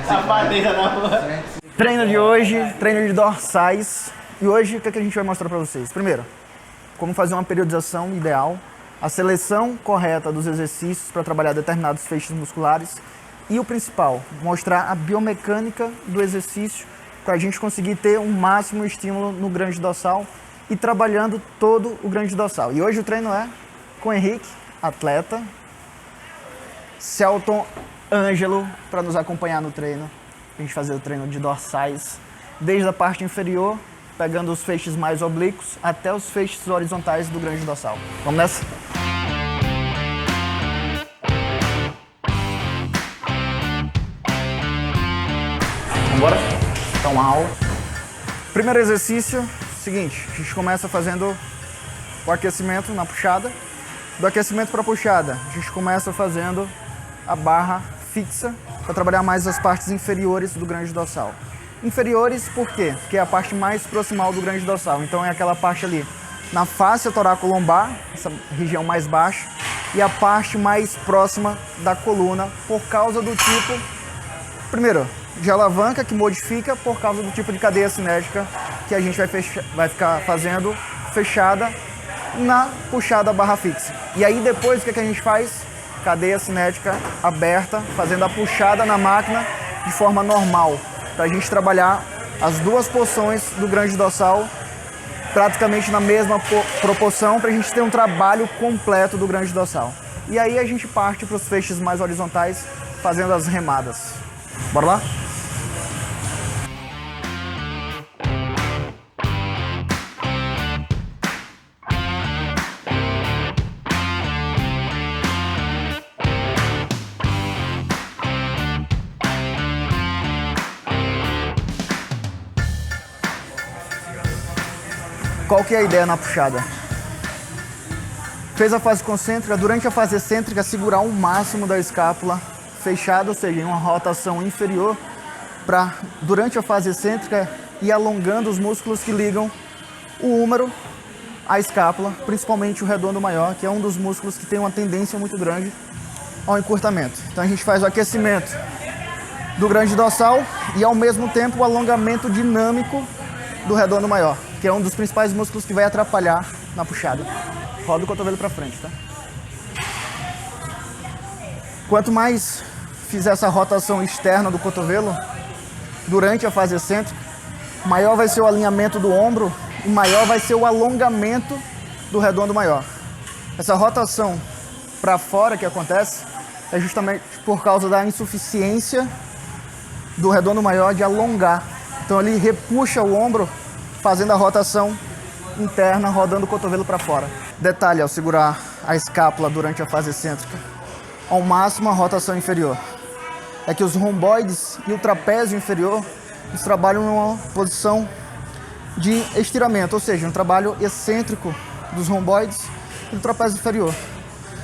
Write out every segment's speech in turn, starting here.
Sapadeira na rua. Treino de hoje, treino de dorsais. E hoje, o que a gente vai mostrar para vocês? Primeiro, como fazer uma periodização ideal, a seleção correta dos exercícios para trabalhar determinados feixes musculares e o principal, mostrar a biomecânica do exercício para a gente conseguir ter um máximo estímulo no grande dorsal e trabalhando todo o grande dorsal. E hoje o treino é com o Henrique, atleta, Celton Ângelo para nos acompanhar no treino, a gente fazer o treino de dorsais, desde a parte inferior, pegando os feixes mais oblíquos até os feixes horizontais do grande dorsal. Vamos nessa? Vamos embora? Então, uma aula. Primeiro exercício, seguinte, a gente começa fazendo o aquecimento na puxada. Do aquecimento para a puxada, a gente começa fazendo a barra fixa para trabalhar mais as partes inferiores do grande dorsal. Inferiores por quê? Porque é a parte mais proximal do grande dorsal. Então é aquela parte ali na face toracolombar, essa região mais baixa, e a parte mais próxima da coluna por causa do tipo, primeiro, de alavanca que modifica por causa do tipo de cadeia cinética que a gente vai ficar fazendo fechada na puxada barra fixa. E aí depois o que a gente faz? Cadeia cinética aberta, fazendo a puxada na máquina de forma normal, para a gente trabalhar as duas porções do grande dorsal praticamente na mesma proporção, para a gente ter um trabalho completo do grande dorsal. E aí a gente parte para os feixes mais horizontais, fazendo as remadas. Bora lá? Qual que é a ideia na puxada? Fez a fase concêntrica, durante a fase excêntrica segurar o máximo da escápula fechada, ou seja, em uma rotação inferior, para durante a fase excêntrica ir alongando os músculos que ligam o húmero à escápula, principalmente o redondo maior, que é um dos músculos que tem uma tendência muito grande ao encurtamento. Então a gente faz o aquecimento do grande dorsal e ao mesmo tempo o alongamento dinâmico do redondo maior, que é um dos principais músculos que vai atrapalhar na puxada. Roda o cotovelo para frente, tá? Quanto mais fizer essa rotação externa do cotovelo durante a fase excêntrica, maior vai ser o alinhamento do ombro e maior vai ser o alongamento do redondo maior. Essa rotação para fora que acontece é justamente por causa da insuficiência do redondo maior de alongar. Então ele repuxa o ombro, fazendo a rotação interna, rodando o cotovelo para fora. Detalhe ao segurar a escápula durante a fase excêntrica, ao máximo a rotação inferior, é que os romboides e o trapézio inferior eles trabalham numa posição de estiramento, ou seja, um trabalho excêntrico dos romboides e do trapézio inferior.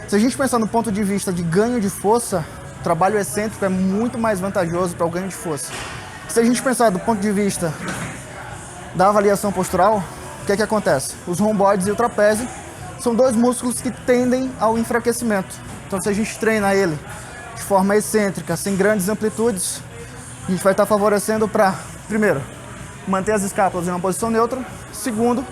Se a gente pensar no ponto de vista de ganho de força, o trabalho excêntrico é muito mais vantajoso para o ganho de força. Se a gente pensar do ponto de vista da avaliação postural, o que é que acontece? Os romboides e o trapézio são dois músculos que tendem ao enfraquecimento. Então, se a gente treina ele de forma excêntrica, sem grandes amplitudes, a gente vai estar favorecendo para, primeiro, manter as escápulas em uma posição neutra, segundo,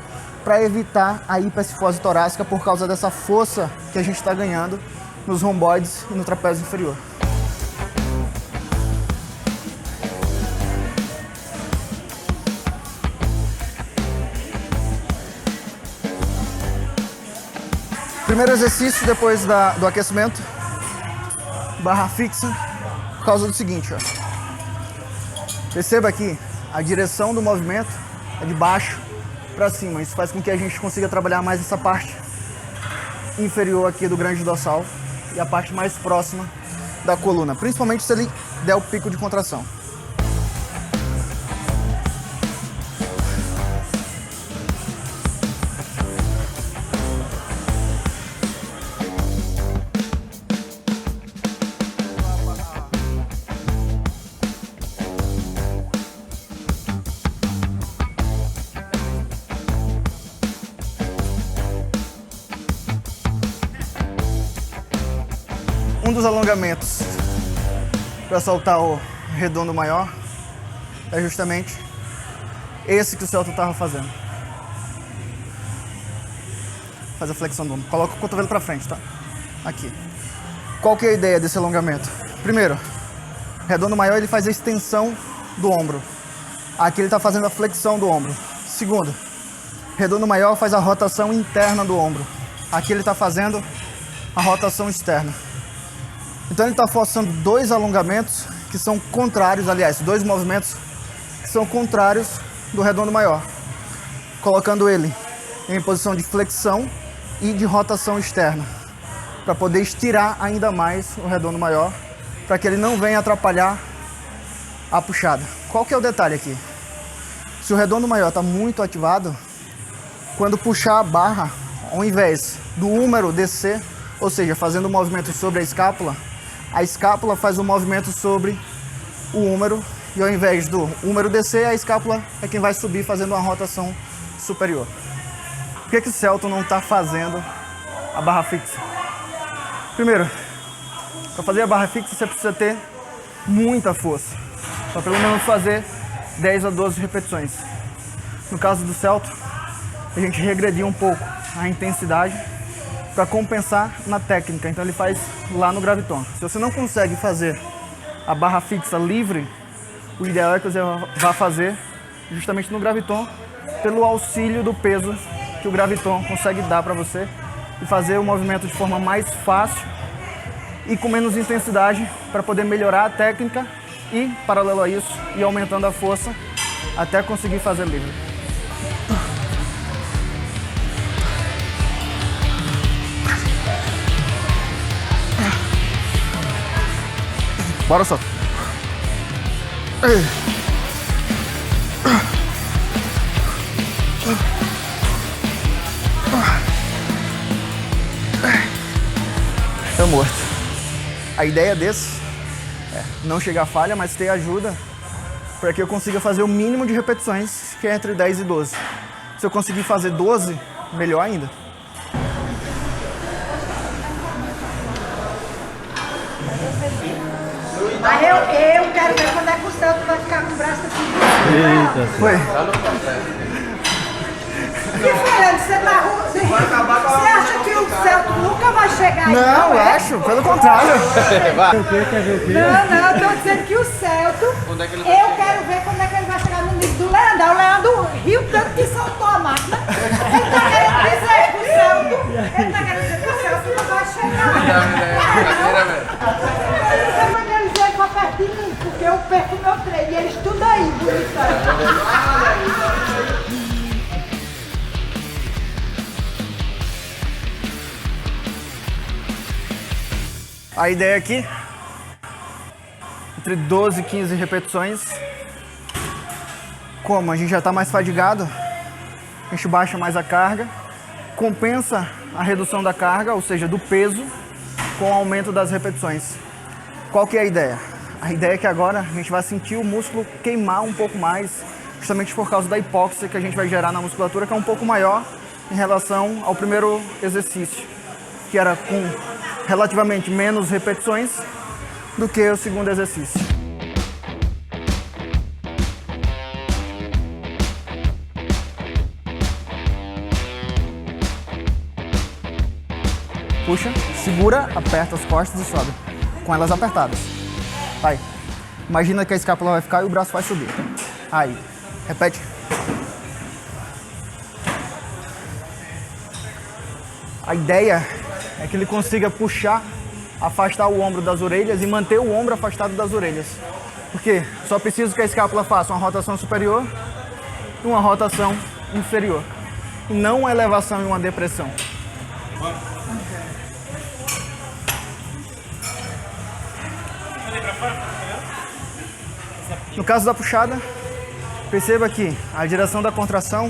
para evitar a hipercifose torácica por causa dessa força que a gente está ganhando nos romboides e no trapézio inferior. Primeiro exercício depois do aquecimento, barra fixa, por causa do seguinte, ó. Perceba aqui, a direção do movimento é de baixo para cima. Isso faz com que a gente consiga trabalhar mais essa parte inferior aqui do grande dorsal e a parte mais próxima da coluna, principalmente se ele der o pico de contração. Um dos alongamentos para soltar o redondo maior é justamente esse que o Celton estava fazendo. Faz a flexão do ombro. Coloca o cotovelo para frente, tá? Aqui. Qual que é a ideia desse alongamento? Primeiro, redondo maior ele faz a extensão do ombro. Aqui ele está fazendo a flexão do ombro. Segundo, redondo maior faz a rotação interna do ombro. Aqui ele está fazendo a rotação externa. Então ele está forçando dois alongamentos que são contrários, aliás, dois movimentos que são contrários do redondo maior. Colocando ele em posição de flexão e de rotação externa. Para poder estirar ainda mais o redondo maior, para que ele não venha atrapalhar a puxada. Qual que é o detalhe aqui? Se o redondo maior está muito ativado, quando puxar a barra, ao invés do húmero descer, ou seja, fazendo o movimento sobre a escápula faz o movimento sobre o húmero, e ao invés do húmero descer, a escápula é quem vai subir fazendo uma rotação superior. Por que o Celton não está fazendo a barra fixa? Primeiro, para fazer a barra fixa você precisa ter muita força, para pelo menos fazer 10 a 12 repetições. No caso do Celton, a gente regrediu um pouco a intensidade para compensar na técnica, então ele faz lá no graviton. Se você não consegue fazer a barra fixa livre, o ideal é que você vá fazer justamente no graviton, pelo auxílio do peso que o graviton consegue dar para você e fazer o movimento de forma mais fácil e com menos intensidade para poder melhorar a técnica e, paralelo a isso, ir aumentando a força até conseguir fazer livre. Bora só. Tô morto. A ideia desse é não chegar a falha, mas ter ajuda para que eu consiga fazer o mínimo de repetições, que é entre 10 e 12. Se eu conseguir fazer 12, melhor ainda. Mas eu quero ver quando é que o Celton vai ficar com o braço assim. Eita, Foi. E Fernando, você acha que o Celton nunca vai chegar aí? Não, eu acho, pelo contrário. Não, eu tô dizendo que o Celton, eu quero ver quando é que ele vai chegar no nível do Leandro. O Leandro riu tanto que soltou a máquina. Ele tá querendo dizer que o Celton, não vai chegar. Você vai dizer pra perto de mim, porque eu perco meu treino e ele estuda aí, bonitão. A ideia aqui, entre 12 e 15 repetições. Como a gente já está mais fadigado, a gente baixa mais a carga, compensa a redução da carga, ou seja, do peso, com o aumento das repetições. Qual que é a ideia? A ideia é que agora a gente vai sentir o músculo queimar um pouco mais, justamente por causa da hipóxia que a gente vai gerar na musculatura, que é um pouco maior em relação ao primeiro exercício, que era com relativamente menos repetições do que o segundo exercício. Puxa, segura, aperta as costas e sobe, com elas apertadas. Vai. Imagina que a escápula vai ficar e o braço vai subir. Aí, repete. A ideia é que ele consiga puxar, afastar o ombro das orelhas e manter o ombro afastado das orelhas. Porque só preciso que a escápula faça uma rotação superior e uma rotação inferior. E não uma elevação e uma depressão. No caso da puxada, perceba que a direção da contração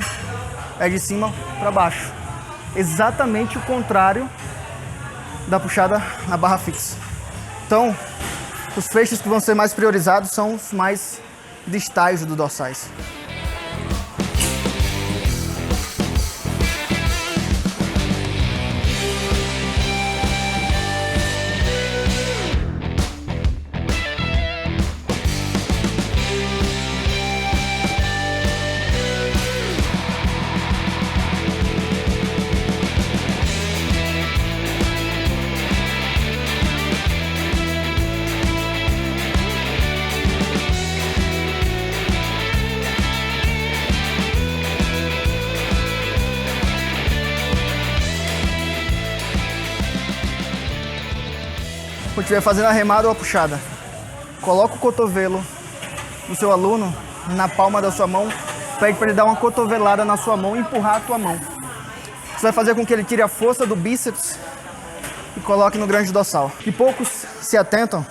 é de cima para baixo. Exatamente o contrário da puxada na barra fixa. Então, os feixes que vão ser mais priorizados são os mais distais do dorsais. estiver fazendo a remada ou a puxada, coloca o cotovelo do seu aluno na palma da sua mão, pede para ele dar uma cotovelada na sua mão e empurrar a tua mão. Isso vai fazer com que ele tire a força do bíceps e coloque no grande dorsal. E poucos se atentam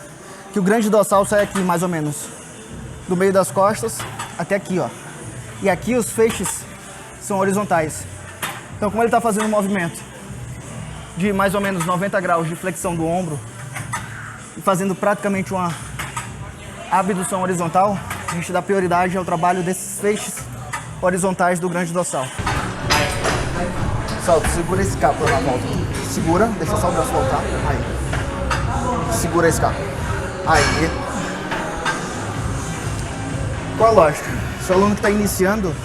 que o grande dorsal sai aqui, mais ou menos, do meio das costas até aqui, ó. E aqui os feixes são horizontais. Então, como ele está fazendo um movimento de mais ou menos 90 graus de flexão do ombro e fazendo praticamente uma abdução horizontal, a gente dá prioridade ao trabalho desses feixes horizontais do grande dorsal. Salto, segura esse escápula na volta. Segura, deixa só o braço voltar. Aí. Segura a escápula. Aí. Qual a lógica? Se o aluno que está iniciando,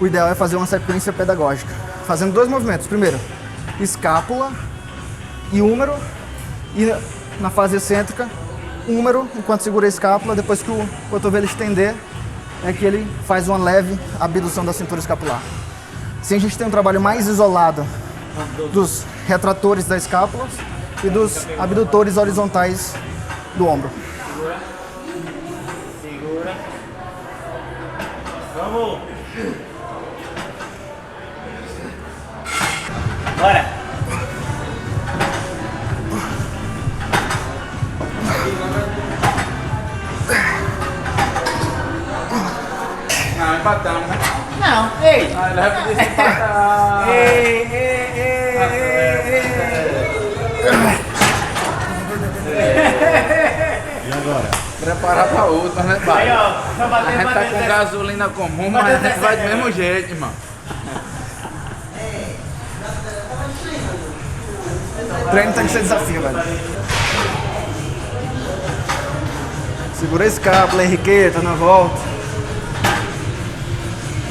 o ideal é fazer uma sequência pedagógica. Fazendo dois movimentos. Primeiro, escápula e húmero. E na fase excêntrica, húmero enquanto segura a escápula. Depois que o cotovelo estender, é que ele faz uma leve abdução da cintura escapular. Assim a gente tem um trabalho mais isolado dos retratores da escápula e dos abdutores horizontais do ombro. Segura. Vamos! Bora! Não, empatamos, né? Não, ei! Ah, ele vai poder se empatar. E agora? Preparar pra outra, né, pai? Aí, ó, vai bater, A gente tá bater, com bater. gasolina comum, mas a gente vai do mesmo jeito, irmão. O treino tem que ser desafio, velho. Segura a escápula, Henriqueta, na volta.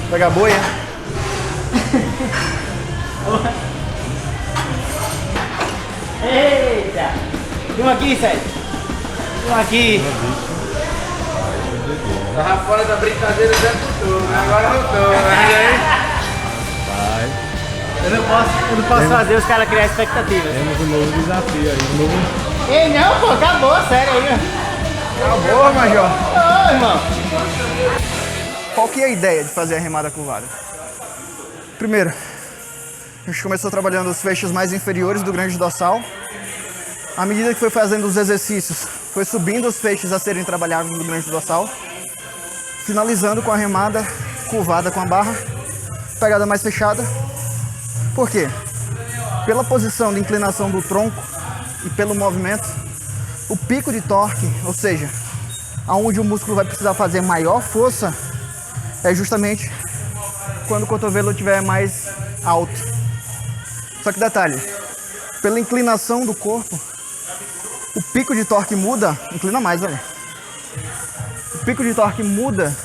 Pega a boia. Eita! Um aqui, Sérgio. Um aqui. Tava fora da brincadeira o tempo todo, né? Agora voltou, né? Eu não posso fazer os caras criar expectativas. Temos um novo desafio aí, um novo... Ei, não, pô, acabou, sério aí. Acabou, Major. Ô, irmão. Qual que é a ideia de fazer a remada curvada? Primeiro, a gente começou trabalhando os feixes mais inferiores do grande dorsal. À medida que foi fazendo os exercícios, foi subindo os feixes a serem trabalhados no grande dorsal, finalizando com a remada curvada com a barra, pegada mais fechada. Por quê? Pela posição de inclinação do tronco e pelo movimento, o pico de torque, ou seja, aonde o músculo vai precisar fazer maior força, é justamente quando o cotovelo estiver mais alto. Só que detalhe, pela inclinação do corpo, o pico de torque muda, inclina mais, olha. O pico de torque muda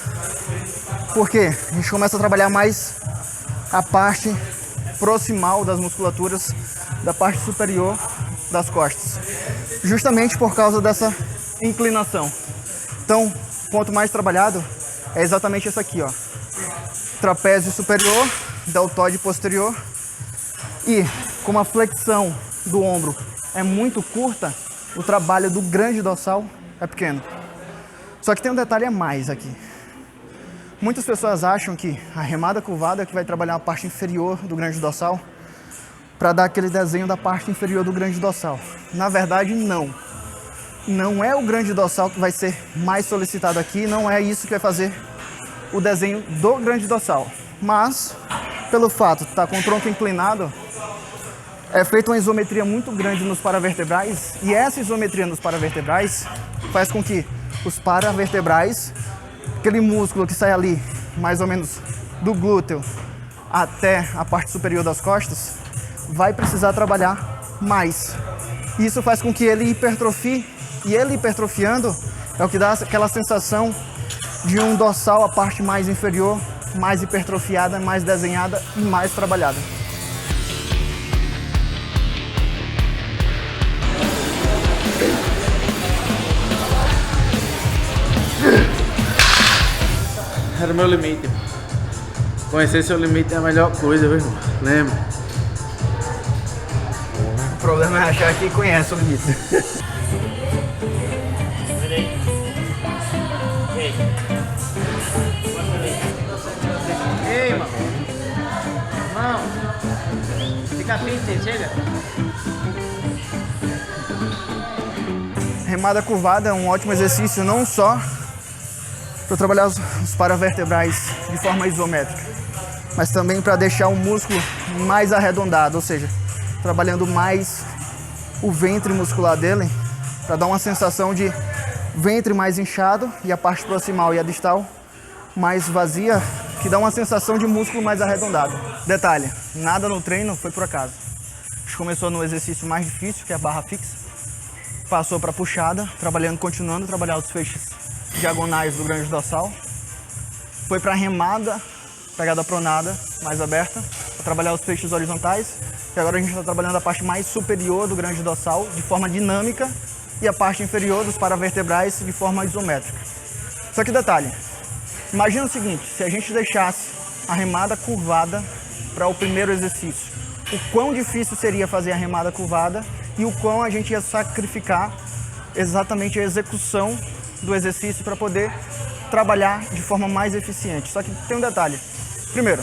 porque a gente começa a trabalhar mais a parte proximal das musculaturas da parte superior das costas, justamente por causa dessa inclinação. Então, o ponto mais trabalhado é exatamente esse aqui, ó. Trapézio superior, deltoide posterior. E como a flexão do ombro é muito curta, o trabalho do grande dorsal é pequeno. Só que tem um detalhe a mais aqui. Muitas pessoas acham que a remada curvada é que vai trabalhar a parte inferior do grande dorsal para dar aquele desenho da parte inferior do grande dorsal. Na verdade, não. Não é o grande dorsal que vai ser mais solicitado aqui, não é isso que vai fazer o desenho do grande dorsal. Mas, pelo fato de estar com o tronco inclinado, é feita uma isometria muito grande nos paravertebrais, e essa isometria nos paravertebrais faz com que os paravertebrais, aquele músculo que sai ali, mais ou menos do glúteo até a parte superior das costas, vai precisar trabalhar mais. Isso faz com que ele hipertrofie, e ele hipertrofiando é o que dá aquela sensação de um dorsal, a parte mais inferior, mais hipertrofiada, mais desenhada e mais trabalhada. Era o meu limite. Conhecer seu limite é a melhor coisa, viu, irmão? Lembra? problema é achar que conhece o limite. Ei, mano. Não. Fica triste, chega. Remada curvada é um ótimo exercício não só para trabalhar os paravertebrais de forma isométrica, mas também para deixar o músculo mais arredondado, ou seja, trabalhando mais o ventre muscular dele, para dar uma sensação de ventre mais inchado e a parte proximal e a distal mais vazia, que dá uma sensação de músculo mais arredondado. Detalhe, nada no treino foi por acaso. A gente começou no exercício mais difícil, que é a barra fixa, passou para puxada, continuando a trabalhar os feixes diagonais do grande dorsal, foi para remada, pegada pronada, mais aberta, para trabalhar os feixes horizontais, e agora a gente está trabalhando a parte mais superior do grande dorsal de forma dinâmica e a parte inferior dos paravertebrais de forma isométrica. Só que detalhe, imagina o seguinte, se a gente deixasse a remada curvada para o primeiro exercício, o quão difícil seria fazer a remada curvada e o quão a gente ia sacrificar exatamente a execução do exercício para poder trabalhar de forma mais eficiente. Só que tem um detalhe. Primeiro,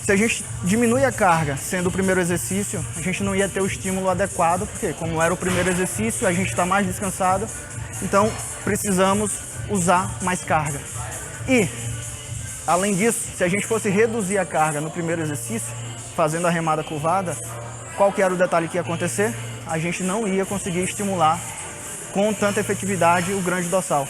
se a gente diminui a carga sendo o primeiro exercício, a gente não ia ter o estímulo adequado, porque como era o primeiro exercício, a gente está mais descansado, então precisamos usar mais carga. E, além disso, se a gente fosse reduzir a carga no primeiro exercício, fazendo a remada curvada, qual que era o detalhe que ia acontecer? A gente não ia conseguir estimular com tanta efetividade o grande dorsal.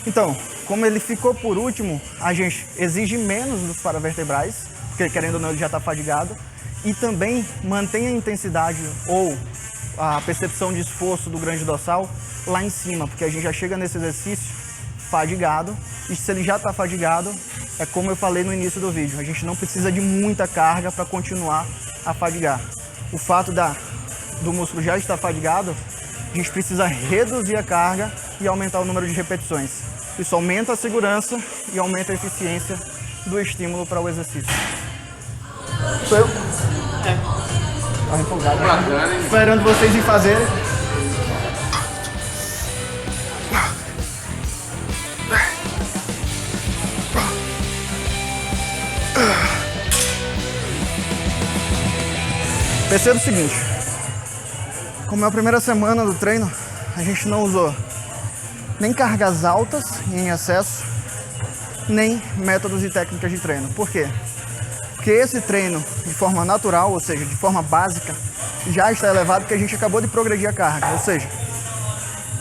Então, como ele ficou por último, a gente exige menos dos paravertebrais, porque querendo ou não ele já está fadigado, e também mantém a intensidade ou a percepção de esforço do grande dorsal lá em cima, porque a gente já chega nesse exercício fadigado, e se ele já está fadigado, é como eu falei no início do vídeo, a gente não precisa de muita carga para continuar a fadigar. O fato do músculo já estar fadigado, a gente precisa reduzir a carga e aumentar o número de repetições. Isso aumenta a segurança e aumenta a eficiência do estímulo para o exercício. Sou eu? É. Tá empolgado. Bacana, hein? Esperando vocês ir fazerem. Perceba o seguinte, como é a primeira semana do treino, a gente não usou nem cargas altas em excesso, nem métodos e técnicas de treino. Por quê? Porque esse treino, de forma natural, ou seja, de forma básica, já está elevado porque a gente acabou de progredir a carga. Ou seja,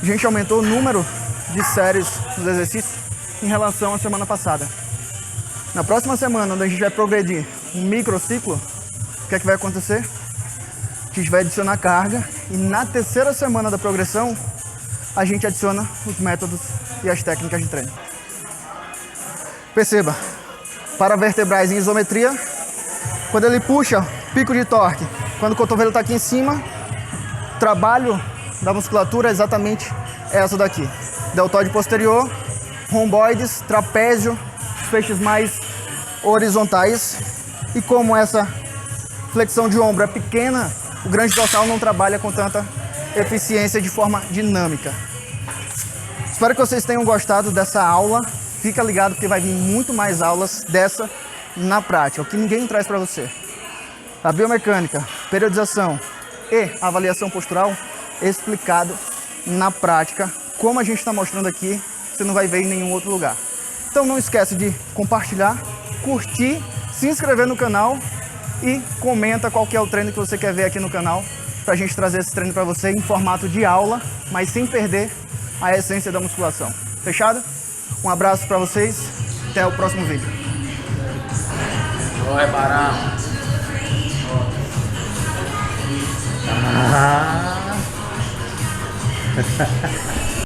a gente aumentou o número de séries dos exercícios em relação à semana passada. Na próxima semana, onde a gente vai progredir um microciclo, o que é que vai acontecer? A gente vai adicionar carga e na terceira semana da progressão, a gente adiciona os métodos e as técnicas de treino. Perceba, paravertebrais em isometria, quando ele puxa, pico de torque, quando o cotovelo está aqui em cima, trabalho da musculatura é exatamente essa daqui. Deltoide posterior, romboides, trapézio, feixes mais horizontais. E como essa flexão de ombro é pequena, o grande dorsal não trabalha com tanta eficiência de forma dinâmica. Espero que vocês tenham gostado dessa aula. Fica ligado porque vai vir muito mais aulas dessa na prática, o que ninguém traz para você. A biomecânica, periodização e avaliação postural explicado na prática, como a gente está mostrando aqui, você não vai ver em nenhum outro lugar. Então não esquece de compartilhar, curtir, se inscrever no canal e comenta qual que é o treino que você quer ver aqui no canal, para a gente trazer esse treino para você em formato de aula, mas sem perder a essência da musculação. Fechado? Um abraço para vocês, até o próximo vídeo. Oi, Barão.